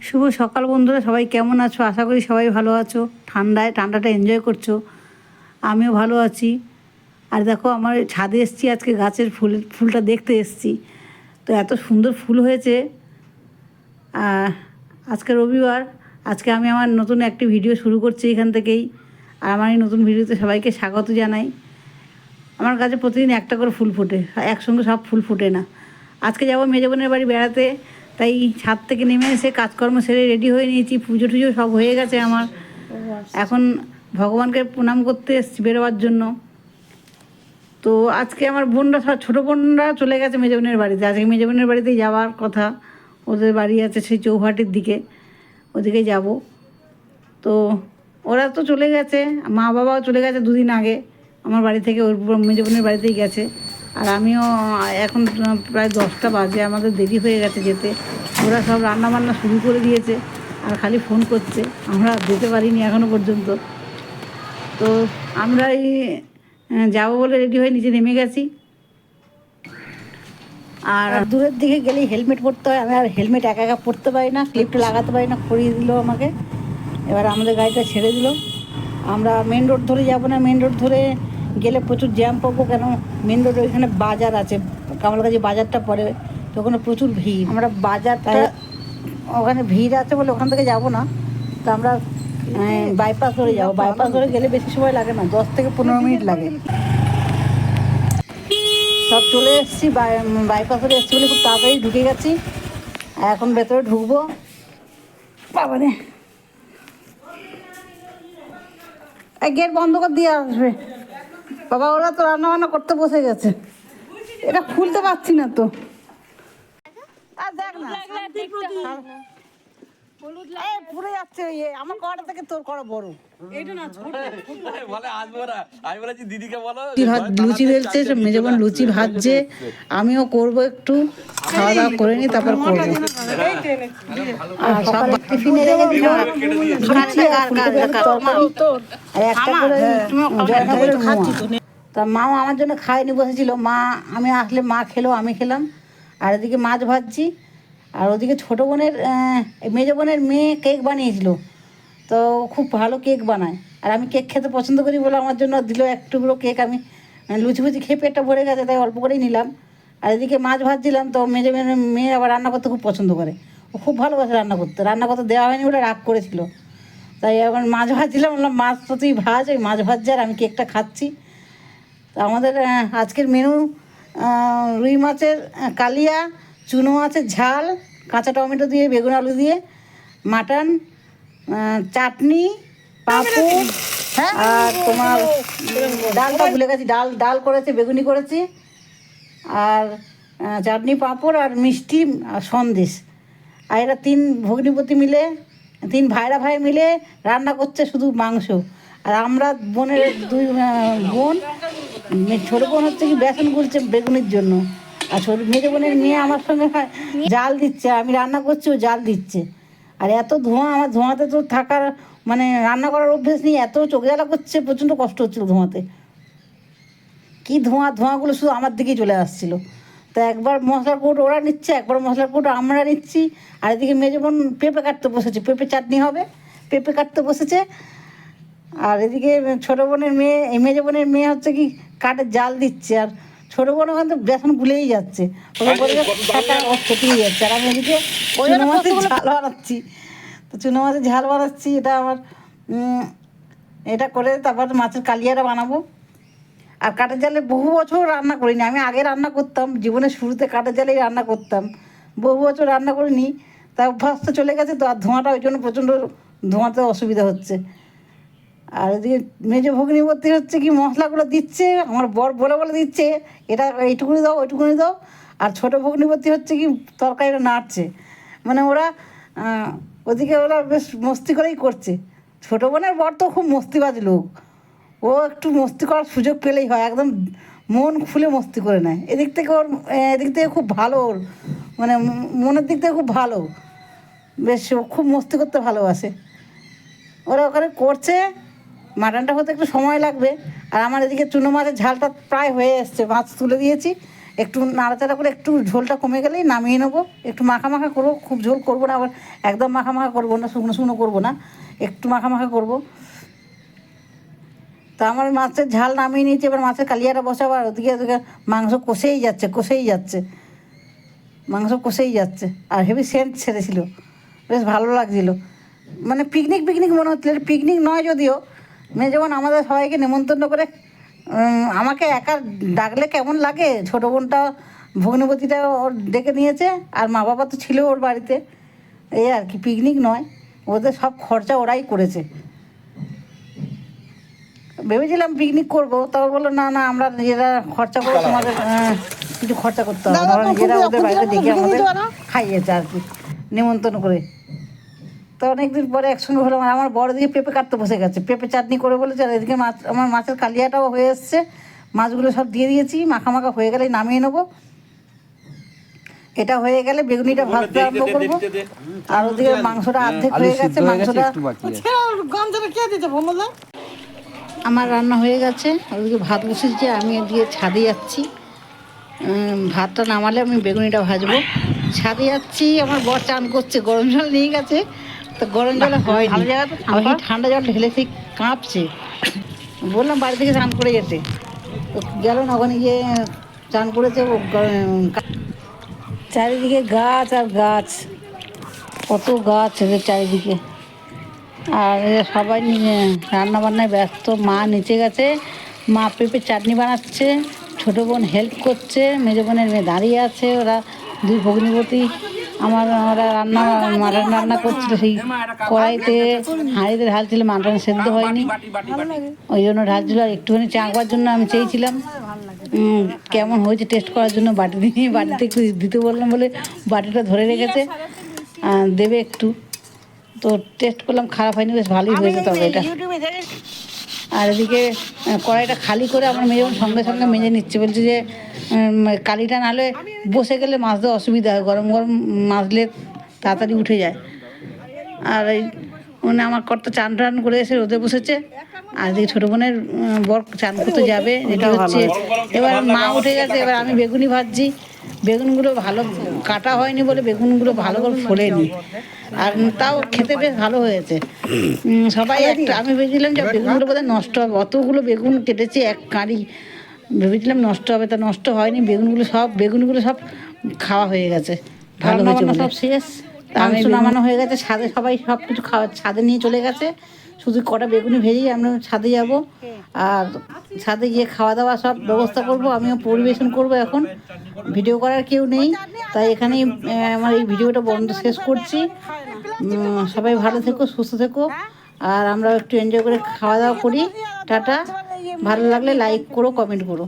শুভ সকাল বন্ধুরা, সবাই কেমন আছো? আশা করি সবাই ভালো আছো। ঠান্ডাটা এনজয় করছো, আমিও ভালো আছি। আর দেখো, আমার ছাদে এসেছি আজকে, গাছের ফুলটা দেখতে এসেছি। তো এত সুন্দর ফুল হয়েছে। আজকে রবিবার, আজকে আমি আমার নতুন একটি ভিডিও শুরু করছি এখান থেকেই। আর আমার এই নতুন ভিডিওতে সবাইকে স্বাগত জানাই। আমার কাছে প্রতিদিন একটা করে ফুল ফোটে, একসঙ্গে সব ফুল ফোটে না। আজকে যাবো মেজো বোনের বাড়ি বেড়াতে, তাই ছাদ থেকে নেমে এসে কাজকর্ম সেরে রেডি হয়ে নিয়েছি। পুজো টুজো সব হয়ে গেছে আমার। এখন ভগবানকে প্রণাম করতে এসেছি বেরোবার জন্য। তো আজকে আমার বোনরা সব, ছোটো বোনরা চলে গেছে মেজো বোনের বাড়িতে। আজকে মেজো বোনের বাড়িতেই যাওয়ার কথা, ওদের বাড়ি আছে সেই চৌহাটির দিকে, ওদিকে যাব। তো ওরা তো চলে গেছে, মা বাবাও চলে গেছে দুদিন আগে আমার বাড়ি থেকে, ওর মেজো বোনের বাড়িতেই গেছে। আর আমিও এখন প্রায় 10টা বাজে, আমাদের দেরি হয়ে গেছে যেতে। ওরা সব রান্না বান্না শুরু করে দিয়েছে আর খালি ফোন করছে, আমরা যেতে পারিনি এখনও পর্যন্ত। তো আমরা এই যাবো বলে রেডি হয়ে নিচে নেমে গেছি। আর দূরের দিকে গেলেই হেলমেট পরতে হয়, আমি আর হেলমেট একা একা পরতে পারি না, ক্লিপটা লাগাতে পারি না, পরিয়ে দিল আমাকে। এবার আমাদের গাড়িটা ছেড়ে দিল। আমরা মেন রোড ধরে যাবো না, মেন রোড ধরে গেলে প্রচুর জ্যাম পাবো, কেন মেন রোডে ওইখানে বাজার আছে, কামালগাছি বাজারটা পড়ে, তো ওখানে প্রচুর ভিড়। আমরা বাজারটা, ওখানে ভিড় আছে বলে ওখান থেকে যাব না। তো আমরা বাইপাস ধরে যাবো। বাইপাস ধরে গেলে বেশি সময় লাগে না, 10 থেকে 15 মিনিট লাগে। সব চলে এসেছি, বাইপাস ধরে এসেছি বলে খুব তাড়াতাড়ি ঢুকে গেছি। এখন ভেতরে ঢুকবো। বাবা রে, গেট বন্ধ করে দিয়ে আসবে বাবা। ওরা তো রান্না বান্না করতে বসে গেছে, এটা খুলতে পারছি না তো। আর দেখ না, পুরো যাচ্ছে। আমার কড়া থেকে তোর কড়া বড়। লুচি বেলছে, মেজো বোন লুচি ভাজছে, আমিও করবো একটু, খাওয়া দাওয়া করে নি তারপর করবো। আর সব টিফিনে তা মাও আমার জন্য খাইনি বসেছিল। মা, আমি আসলে মা খেলো, আমি খেলাম। আর এদিকে মাছ ভাজছি। আর ওদিকে ছোটো বোনের, মেজো বোনের মেয়ে কেক বানিয়েছিল, তো খুব ভালো কেক বানায়। আর আমি কেক খেতে পছন্দ করি বলে আমার জন্য দিল এক টুকরো কেক। আমি লুচি ফুচি খেয়ে পেটটা ভরে গেছে, তাই অল্প করেই নিলাম। আর এদিকে মাছ ভাজছিলাম। তো মেজো বোনের মেয়ে আবার রান্না করতে খুব পছন্দ করে, ও খুব ভালোবাসে রান্না করতে দেওয়া হয়নি বলে রাগ করেছিল। তাই আবার মাছ ভাজছিলাম, বললাম মাছ তো তুই ভাজ, ওই মাছ ভাজছে আর আমি কেকটা খাচ্ছি। তো আমাদের আজকের মেনু রুই মাছের কালিয়া, চুনো মাছের ঝাল, কাঁচা টমেটো দিয়ে, বেগুন আলু দিয়ে, মাটন, চাটনি, পাঁপড়, আর তোমার ডালটা ভুলে গেছি, ডাল করেছে, বেগুনি করেছি, আর চাটনি, পাঁপড়, আর মিষ্টি, আর সন্দেশ। আর এরা 3 ভগ্নিপতি মিলে, 3 ভাই মিলে রান্না করছে শুধু মাংস। আর আমরা বোনের 2 বোন, ছোটো বোন হচ্ছে কি বেসন গুলছে বেগুনির জন্য, আর মেজো বোনের মেয়ে আমার সঙ্গে জাল দিচ্ছে, আমি রান্না করছি, ও জাল দিচ্ছে। আর এত ধোঁয়া, আমার ধোঁয়াতে তো থাকার মানে রান্না করার অভ্যেস নেই, এত চোখ জ্বালা করছে, প্রচণ্ড কষ্ট হচ্ছিলো ধোঁয়াতে। কী ধোঁয়াগুলো শুধু আমার দিকেই চলে আসছিলো। তো একবার মশলার কৌটো ওরা নিচ্ছে, একবার মশলার কৌটো আমরা নিচ্ছি। আর এদিকে মেজো বোন পেঁপে কাটতে বসেছে, পেঁপে চাটনি হবে, পেঁপে কাটতে বসেছে। আর এদিকে ছোটো বোনের মেয়ে, এই মেজো বোনের মেয়ে হচ্ছে কি কাঠের জাল দিচ্ছে। আর ছোটো বোন ওখান থেকে বেসন গুলেই যাচ্ছে, ওকে বলে খেতেই যাচ্ছে। আর আমি এদিকে চুনো মাছের ঝাল বানাচ্ছি। তো চুনো মাছের ঝাল বানাচ্ছি, এটা আমার এটা করে তারপর মাছের কালিয়াটা বানাবো। আর কাঠের জালে বহু বছর রান্না করিনি, আমি আগে রান্না করতাম, জীবনের শুরুতে কাঠের জালেই রান্না করতাম, বহু বছর রান্না করিনি। তা অভ্যাস তো চলে গেছে, তো আর ধোঁয়াটা ওই জন্য প্রচণ্ড ধোঁয়াতে অসুবিধা হচ্ছে। আর এদিকে মেজো ভগ্নিপতি হচ্ছে কি মশলাগুলো দিচ্ছে, আমার বর বলে দিচ্ছে এটা এইটুকুনি দাও, ওইটুকুনি দাও। আর ছোটো ভগ্নিপতি হচ্ছে কি তরকারিটা নাড়ছে, মানে ওরা ওদিকে ওরা বেশ মস্তি করেই করছে। ছোটো বোনের বর তো খুব মস্তিবাজ লোক, ও একটু মস্তি করার সুযোগ পেলেই হয়, একদম মন খুলে মস্তি করে নেয়। এদিক থেকে খুব ভালো, ওর মানে মনের দিক থেকে খুব ভালো, বেশ খুব মস্তি করতে ভালোবাসে। ওরা ওখানে করছে, মাটনটা হতে একটু সময় লাগবে। আর আমার এদিকে চুনো মাছের ঝালটা প্রায় হয়ে এসছে, মাছ তুলে দিয়েছি, একটু নাড়াচাড়া করে একটু ঝোলটা কমে গেলেই নামিয়ে নেবো। একটু মাখা মাখা করবো, খুব ঝোল করবো না, আবার একদম মাখা মাখা করবো না, শুকনো শুকনো করবো না, একটু মাখা মাখা করবো। তা আমার মাছের ঝাল নামিয়ে নিয়েছি, এবার মাছের কালিয়াটা বসাবো। আর ওদিকে ওদিকে মাংস কষেই যাচ্ছে, মাংস কষেই যাচ্ছে। আর হেভি সেন্ট ছেড়েছিল, বেশ ভালো লাগছিল, মানে পিকনিক পিকনিক মনে হচ্ছিল। পিকনিক নয় যদিও, যেমন আমাদের সবাইকে নেমন্তন্ন করে আমাকে একা ডাকলে কেমন লাগে। ছোটো বোনটা ভগ্নিপতিটা ওর ডেকে নিয়েছে, আর মা বাবা তো ছিল ওর বাড়িতে, এই আর কি, পিকনিক নয়। ওদের সব খরচা ওরাই করেছে। ভেবেছিলাম পিকনিক করবো, তবে বললো না না, আমরা নিজেরা খরচা করবো, তোমাদের কিছু খরচা করতে হবে না, ওরা নিজেরা ওদের বাড়িতে ডেকে আমাদের খাইয়েছে আর কি, নেমন্তন্ন করে। তো অনেকদিন পরে একসঙ্গে হলাম। আর আমার বড় দিকে পেঁপে কাটতে বসে গেছে, পেঁপে চাটনি করে বলেছে। আর এদিকে মাছ, আমার মাছের কালিয়াটাও হয়ে এসছে, মাছগুলো সব দিয়ে দিয়েছি, মাখা মাখা হয়ে গেলেই নামিয়ে নেবো। এটা হয়ে গেলে বেগুনিটা ভাজতে আরম্ভ করবো। আর ওদিকে মাংসটা অর্ধেক হয়ে গেছে, মাংসটা আমার রান্না হয়ে গেছে। ওদিকে ভাত বসেছি, আমি এদিকে ছাদে যাচ্ছি। ভাতটা নামালে আমি বেগুনিটা ভাজবো। ছাদে যাচ্ছি, আমার বর চান করছে, গরম জল নিয়ে গেছে, তো গরম জলে হয় আমি ঠান্ডা জল ঢেলে সেই কাঁপছে। বললাম বাড়ি থেকে চান করে যেতে, তো গেল না, ওখানে গিয়ে চান করেছে। চারিদিকে গাছ আর গাছ, কত গাছ এদের চারিদিকে। আর সবাই রান্না বান্নায় ব্যস্ত। মা নিচে গেছে, মা পেঁপে চাটনি বানাচ্ছে, ছোটো বোন হেল্প করছে, মেজো বোনের মেয়ে দাঁড়িয়ে আছে। ওরা দুই ভগ্নিপতি ওরা মাটন রান্না করছিল, সেই কড়াইতে হাঁড়িতে ঢালছিল, মাটন সেদ্ধ হয়নি, ওই জন্য ঢালছিল। আর একটুখানি চাঁকবার জন্য আমি চেয়েছিলাম কেমন হয়েছে টেস্ট করার জন্য, বাটিতে একটু দিতে বললাম বলে বাটিটা ধরে রেখেছে, দেবে একটু। তো টেস্ট করলাম, খারাপ হয়নি, বেশ ভালোই হয়েছে তরকারিটা। আর এদিকে কড়াইটা খালি করে আমার মেয়ে সঙ্গে সঙ্গে মেজে নিচ্ছে, বলছে যে কালিটা নাহলে বসে গেলে মাজতে অসুবিধা হয়, গরম গরম মাজলে তাড়াতাড়ি উঠে যায়। আর এই মানে আমার কর্তা চান টান করে এসে রোদে বসেছে। আর এদিকে ছোটো বোনের বর চান করতে যাবে, যেটা হচ্ছে এবার মা উঠে গেছে। এবার আমি বেগুনি ভাজছি, বেগুনগুলো ভালো কাটা হয়নি বলে বেগুনগুলো ভালো করে ফোলেনি, আর তাও খেতে বেশ ভালো হয়েছে। সবাই একটা, আমি ভেবেছিলাম যে বেগুনগুলো বোধহয় নষ্ট হবে, অতগুলো বেগুন কেটেছি এক কাঁড়ি, ভেবেছিলাম নষ্ট হবে, তা নষ্ট হয়নি। বেগুনগুলো সব খাওয়া হয়ে গেছে, ভালো হয়েছে। সব শেষ, মাংস নামানো হয়ে গেছে, ছাদে সবাই সব কিছু ছাদে নিয়ে চলে গেছে। শুধু কটা বেগুনি ভেজেই আমরা ছাদে যাব, আর ছাদে গিয়ে খাওয়া দাওয়া সব ব্যবস্থা করব, আমিও পরিবেশন করব। এখন ভিডিও করার কেউ নেই, তাই এখানেই আমার এই ভিডিওটা শেষ করছি। সবাই ভালো থেকো, সুস্থ থেকো, আর আমরা একটু এনজয় করে খাওয়া দাওয়া করি। টাটা। ভালো লাগলে লাইক করো, কমেন্ট করো।